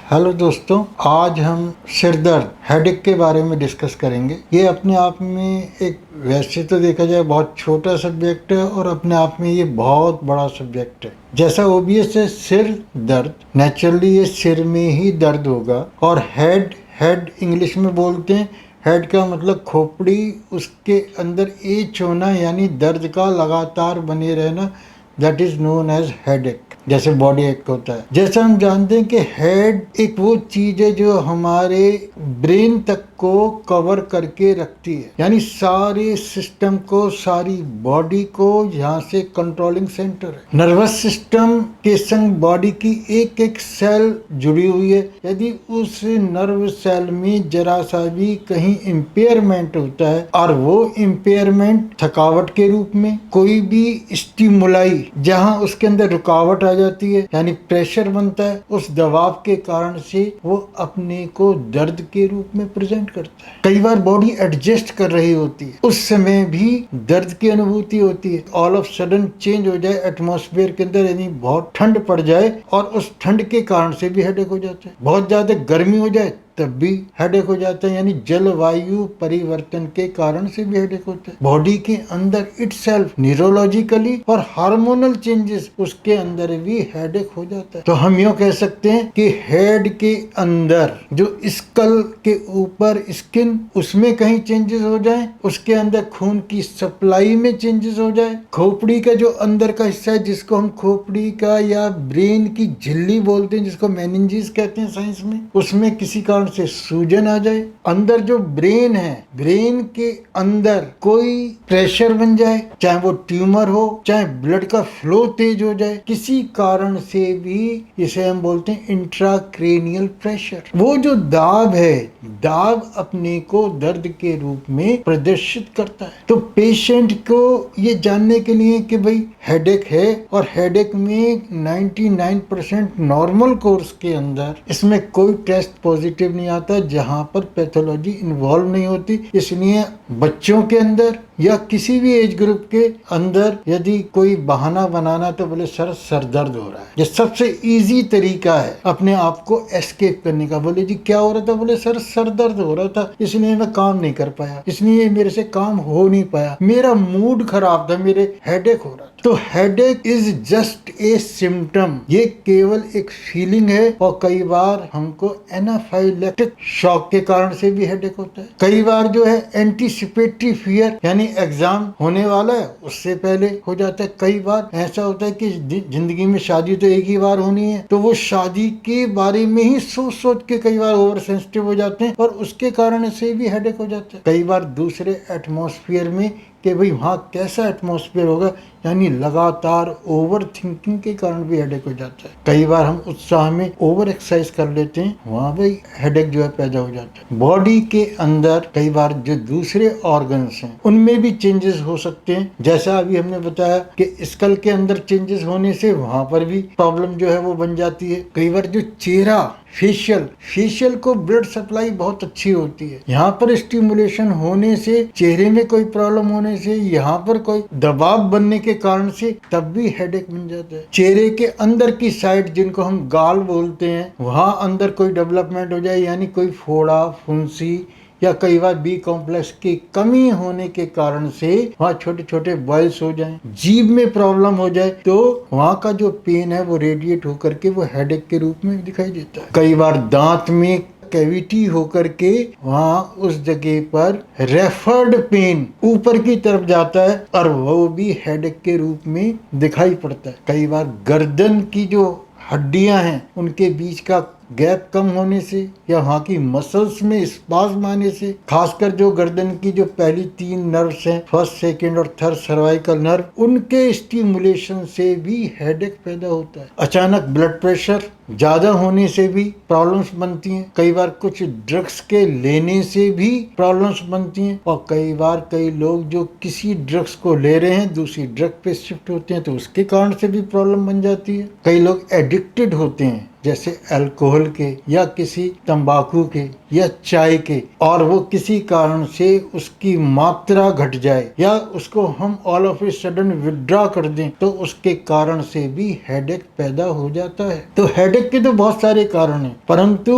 Hello दोस्तों, आज हम सिर दर्द हेडेक के बारे में डिस्कस करेंगे। ये अपने आप में एक, वैसे तो देखा जाए बहुत छोटा सब्जेक्ट है और अपने आप में ये बहुत बड़ा सब्जेक्ट है। जैसा ओबियस है, सिर दर्द नेचुरली ये सिर में ही दर्द होगा। और हेड इंग्लिश में बोलते हैं। हेड का मतलब खोपड़ी, उसके अंदर एच होना यानी दर्द का लगातार बने रहना, that is known as headache. जैसे बॉडी एक होता है, जैसा हम जानते हैं कि हेड एक वो चीज है जो हमारे ब्रेन तक को कवर करके रखती है, यानी सारे सिस्टम को, सारी बॉडी को, यहाँ से कंट्रोलिंग सेंटर है। नर्वस सिस्टम के संग बॉडी की एक एक सेल जुड़ी हुई है। यदि उस नर्व सेल में जरा सा भी कहीं इम्पेयरमेंट होता है, और वो इम्पेयरमेंट थकावट के रूप में, कोई भी स्टिमुलाई जहां उसके अंदर रुकावट आ जाती है यानी प्रेशर बनता है, उस दबाव के कारण से वो अपने को दर्द के रूप में प्रेजेंट करता है। कई बार बॉडी एडजस्ट कर रही होती है, उस समय भी दर्द की अनुभूति होती है। ऑल ऑफ सडन चेंज हो जाए एटमॉस्फेयर के अंदर, यानी बहुत ठंड पड़ जाए और उस ठंड के कारण से भी हेडेक हो जाता है। बहुत ज्यादा गर्मी हो जाए तब भी हेडेक हो जाता है, यानी जलवायु परिवर्तन के कारण से भी हेडेक होता है। बॉडी के अंदर इटसेल्फ न्यूरोलॉजिकली और हार्मोनल चेंजेस, उसके अंदर भी हेडेक हो जाता है। तो हम यूं कह सकते हैं कि हेड के अंदर जो स्कल के ऊपर स्किन, उसमें कहीं चेंजेस हो जाए, उसके अंदर खून की सप्लाई में चेंजेस हो जाए, खोपड़ी का जो अंदर का हिस्सा है जिसको हम खोपड़ी का या ब्रेन की झिल्ली बोलते हैं, जिसको मेनिंजिस कहते हैं साइंस में, उसमें किसी कारण से सूजन आ जाए, अंदर जो ब्रेन है, ब्रेन के अंदर कोई प्रेशर बन जाए, चाहे वो ट्यूमर हो, चाहे ब्लड का फ्लो तेज हो जाए, किसी कारण से भी, इसे हम बोलते हैं इंट्राक्रेनियल प्रेशर। वो जो दाब है, दाब अपने को दर्द के रूप में प्रदर्शित करता है। तो पेशेंट को ये जानने के लिए कि भाई हेडेक है, और हेडेक में 99% नॉर्मल कोर्स के अंदर इसमें कोई टेस्ट पॉजिटिव नहीं आता जहां पर पैथोलॉजी इन्वॉल्व नहीं होती। इसलिए बच्चों के अंदर या किसी भी एज ग्रुप के अंदर यदि कोई बहाना बनाना तो बोले सर दर्द हो रहा है, ये सबसे इजी तरीका है अपने आप को एस्केप करने का। बोले जी क्या हो रहा था? बोले सर दर्द हो रहा था, इसलिए मैं काम नहीं कर पाया, इसलिए मेरे से काम हो नहीं पाया, मेरा मूड खराब था, मेरे हेडेक हो रहा था। तो headache is just a symptom, ये केवल एक फीलिंग है। और कई बार हमको एनाफाइलेक्टिक शॉक के कारण से भी हेडेक होता है। कई बार जो है एंटीसिपेटरी फियर, यानी एग्जाम होने वाला है उससे पहले हो जाता है। कई बार ऐसा होता है कि जिंदगी में शादी तो एक ही बार होनी है, तो वो शादी के बारे में ही सोच सोच के कई बार ओवर सेंसिटिव हो जाते हैं, और उसके कारण से भी हेडेक हो जाता है। कई बार दूसरे एटमॉस्फेयर में कि भाई वहाँ कैसा एटमॉस्फेयर होगा, यानी लगातार ओवर थिंकिंग के कारण भी हेडेक हो जाता है। कई बार हम उत्साह में ओवर एक्सरसाइज कर लेते हैं, वहाँ भी हेडेक जो है पैदा हो जाता है। बॉडी के अंदर कई बार जो दूसरे ऑर्गन्स हैं उनमें भी चेंजेस हो सकते हैं। जैसा अभी हमने बताया कि स्कल के अंदर चेंजेस होने से वहाँ पर भी प्रॉब्लम जो है वो बन जाती है। कई बार जो चेहरा, फेशियल को ब्लड सप्लाई बहुत अच्छी होती है, यहाँ पर स्टिमुलेशन होने से, चेहरे में कोई प्रॉब्लम होने से, यहाँ पर कोई दबाव बनने के कारण से तब भी हेडेक बन जाता है। चेहरे के अंदर की साइड, जिनको हम गाल बोलते हैं, वहाँ अंदर कोई डेवलपमेंट हो जाए, यानी कोई फोड़ा, फुंसी, या कई बार बी कॉम्प्लेक्स की कमी होने के कारण से वहाँ छोटे छोटे बॉयल्स हो जाएं, जीभ में प्रॉब्लम हो जाए, तो वहाँ का जो पेन है वो रेडिएट होकर के वो हेडेक के रूप में दिखाई देता है। कई बार दांत में कैविटी होकर के वहाँ उस जगह पर रेफर्ड पेन ऊपर की तरफ जाता है, और वो भी हेडेक के रूप में दिखाई पड़ता है। कई बार गर्दन की जो हड्डियां हैं उनके बीच का गैप कम होने से, या वहाँ की मसल्स में स्पाज्म आने से, खासकर जो गर्दन की जो पहली 3 नर्व्स हैं, फर्स्ट, सेकंड और थर्ड सर्वाइकल नर्व, उनके स्टिमुलेशन से भी हेडेक पैदा होता है। अचानक ब्लड प्रेशर ज्यादा होने से भी प्रॉब्लम्स बनती हैं। कई बार कुछ ड्रग्स के लेने से भी प्रॉब्लम्स बनती हैं, और कई बार कई लोग जो किसी ड्रग्स को ले रहे हैं दूसरी ड्रग पे शिफ्ट होते हैं, तो उसके कारण से भी प्रॉब्लम बन जाती है। कई लोग एडिक्टेड होते हैं, जैसे अल्कोहल के या किसी तंबाकू के या चाय के, और वो किसी कारण से उसकी मात्रा घट जाए या उसको हम all of a sudden withdraw कर दें तो उसके कारण से भी हेडेक पैदा हो जाता है। तो हेडेक के तो बहुत सारे कारण हैं, परंतु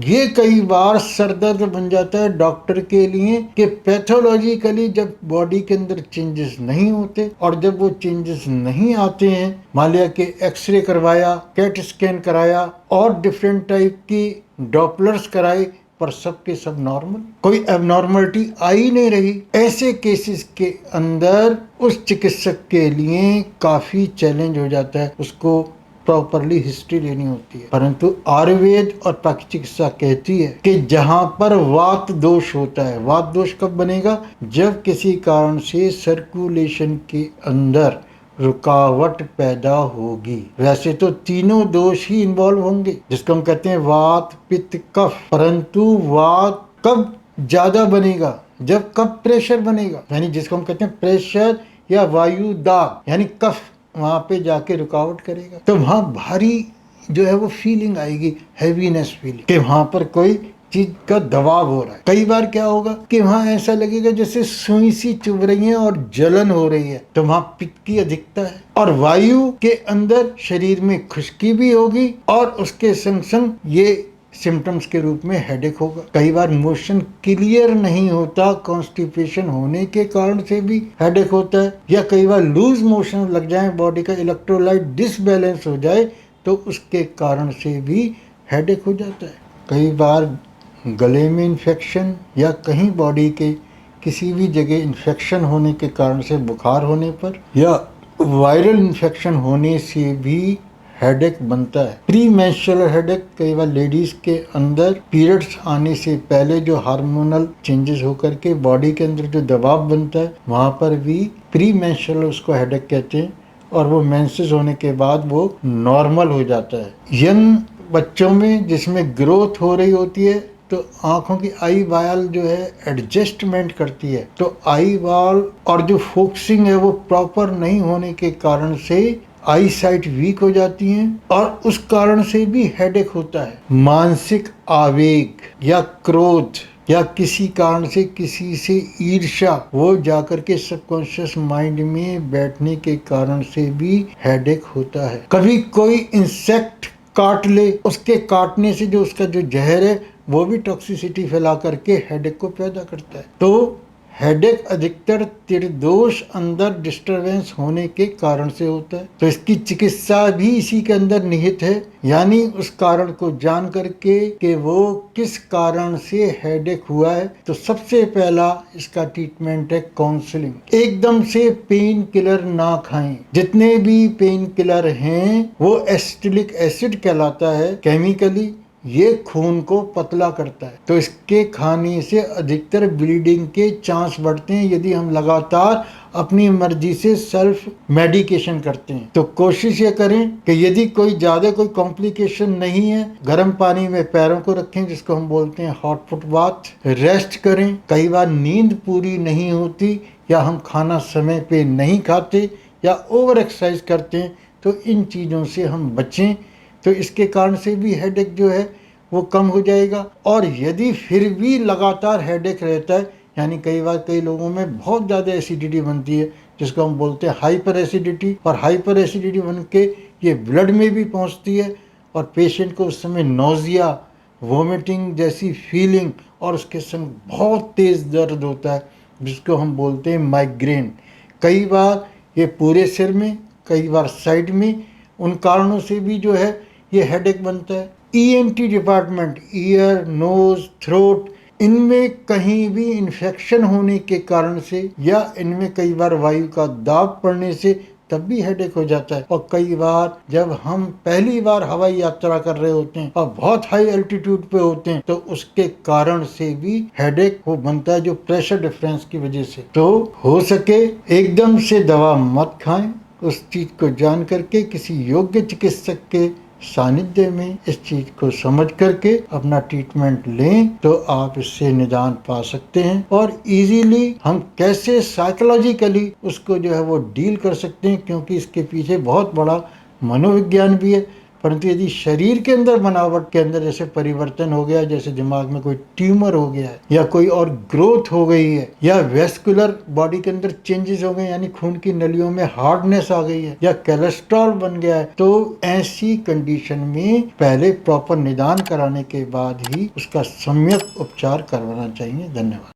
ये कई बार सर दर्द बन जाता है डॉक्टर के लिए कि पैथोलॉजिकली जब बॉडी के अंदर चेंजेस नहीं होते, और जब वो चेंजेस नहीं आते हैं, मान लिया कि एक्सरे करवाया, कैट स्कैन कराया और डिफरेंट टाइप की डॉपलर्स कराए, पर सब के सब नॉर्मल, कोई एबनॉर्मलिटी आ ही नहीं रही। ऐसे केसेस के अंदर उस चिकित्सक के लिए काफी चैलेंज हो जाता है, उसको प्रॉपरली हिस्ट्री लेनी होती है। परंतु आयुर्वेद और प्राकृतिक चिकित्सा कहती है कि जहां पर वात दोष होता है, वात दोष कब बनेगा? जब किसी कारण से सर्कुलेशन के अंदर रुकावट पैदा होगी। वैसे तो तीनों दोष ही इन्वॉल्व होंगे, जिसको हम कहते हैं वात पित्त कफ, परंतु वात कब ज्यादा बनेगा? जब कब प्रेशर बनेगा, यानी जिसको हम कहते हैं प्रेशर या वायु दाब, यानी कफ वहां पे जाके रुकावट करेगा, तो वहां भारी जो है वो फीलिंग आएगी, हैवीनेस फीलिंग, कि वहां पर कोई चीज का दबाव हो रहा है। कई बार क्या होगा कि वहां ऐसा लगेगा जैसे सुई सी चुभ रही है और जलन हो रही है, तो वहां पित्त की अधिकता है, और वायु के अंदर शरीर में खुश्की भी होगी, और उसके संग संग ये सिम्टम्स के रूप में हेडेक होगा। कई बार मोशन क्लियर नहीं होता, कॉन्स्टिपेशन होने के कारण से भी हेडेक होता है, या कई बार लूज मोशन लग जाए, बॉडी का इलेक्ट्रोलाइट डिसबैलेंस हो जाए, तो उसके कारण से भी हेडेक हो जाता है। कई बार गले में इन्फेक्शन या कहीं बॉडी के किसी भी जगह इन्फेक्शन होने के कारण से, बुखार होने पर या वायरल इन्फेक्शन होने से भी हेडेक बनता है। प्री मेंस्ट्रुअल हेडेक कई बार लेडीज के अंदर पीरियड्स आने से पहले जो हार्मोनल चेंजेस होकर के बॉडी के अंदर जो दबाव बनता है, वहां पर भी प्री मेंस्ट्रुअल उसको हेडेक कहते हैं, और वो मेंसेस होने के बाद वो नॉर्मल हो जाता है। यंग बच्चों में जिसमें ग्रोथ हो रही होती है, तो आंखों की आई बाल जो है एडजस्टमेंट करती है, तो आई बाल और जो फोकसिंग है वो प्रॉपर नहीं होने के कारण से आई साइट वीक हो जाती है, और उस कारण से भी हेडेक होता है। मानसिक आवेग या क्रोध या किसी कारण से किसी से ईर्ष्या, वो जाकर के सबकॉन्शियस माइंड में बैठने के कारण से भी हेडेक होता है। कभी कोई इंसेक्ट काट ले, उसके काटने से जो उसका जो जहर है वो भी टॉक्सिसिटी फैला करके हेडेक को पैदा करता है। तो हेडेक अधिकतर त्रिदोष अंदर डिस्टरबेंस होने के कारण से होता है, तो इसकी चिकित्सा भी इसी के अंदर निहित है, यानी उस कारण को जान करके कि वो किस कारण से हेडेक हुआ है, तो सबसे पहला इसका ट्रीटमेंट है काउंसलिंग। एकदम से पेन किलर ना खाएं। जितने भी पेन किलर हैं वो एसिटिलिक एसिड कहलाता है केमिकली, ये खून को पतला करता है, तो इसके खाने से अधिकतर ब्लीडिंग के चांस बढ़ते हैं यदि हम लगातार अपनी मर्जी से सेल्फ मेडिकेशन करते हैं। तो कोशिश ये करें कि यदि कोई ज्यादा कोई कॉम्प्लिकेशन नहीं है, गर्म पानी में पैरों को रखें, जिसको हम बोलते हैं हॉट फुट बाथ, रेस्ट करें। कई बार नींद पूरी नहीं होती, या हम खाना समय पे नहीं खाते, या ओवर एक्सरसाइज करते हैं, तो इन चीज़ों से हम बचें, तो इसके कारण से भी हेडेक जो है वो कम हो जाएगा। और यदि फिर भी लगातार हेडेक रहता है, यानी कई बार कई लोगों में बहुत ज़्यादा एसिडिटी बनती है, जिसको हम बोलते हैं हाइपर एसिडिटी, और हाइपर एसिडिटी बन के ये ब्लड में भी पहुंचती है, और पेशेंट को उस समय नोजिया, वोमिटिंग जैसी फीलिंग, और उसके संग बहुत तेज़ दर्द होता है, जिसको हम बोलते हैं माइग्रेन। कई बार ये पूरे सिर में, कई बार साइड में, उन कारणों से भी जो है ये हेडेक बनता है। ENT department, ear, nose, throat, इनमें कहीं भी इन्फेक्शन होने के कारण से, या इनमें कई बार वायु का दाब पड़ने से, तब भी हेडेक हो जाता है। और कई बार जब हम पहली बार हवाई यात्रा कर रहे होते हैं और बहुत हाई एल्टीट्यूड पे होते हैं, तो उसके कारण से भी हेडेक वो बनता है, जो प्रेशर डिफरेंस की वजह से। तो हो सके एकदम से दवा मत खाएं, उस चीज को जान करके किसी योग्य चिकित्सक के सानिध्य में इस चीज को समझ करके अपना ट्रीटमेंट लें, तो आप इससे निदान पा सकते हैं। और इजीली हम कैसे साइकोलॉजिकली उसको जो है वो डील कर सकते हैं, क्योंकि इसके पीछे बहुत बड़ा मनोविज्ञान भी है, परंतु यदि शरीर के अंदर बनावट के अंदर जैसे परिवर्तन हो गया, जैसे दिमाग में कोई ट्यूमर हो गया है या कोई और ग्रोथ हो गई है या वेस्कुलर बॉडी के अंदर चेंजेस हो गए यानी खून की नलियों में हार्डनेस आ गई है या कोलेस्ट्रॉल बन गया है, तो ऐसी कंडीशन में पहले प्रॉपर निदान कराने के बाद ही उसका सम्यक उपचार करवाना चाहिए। धन्यवाद।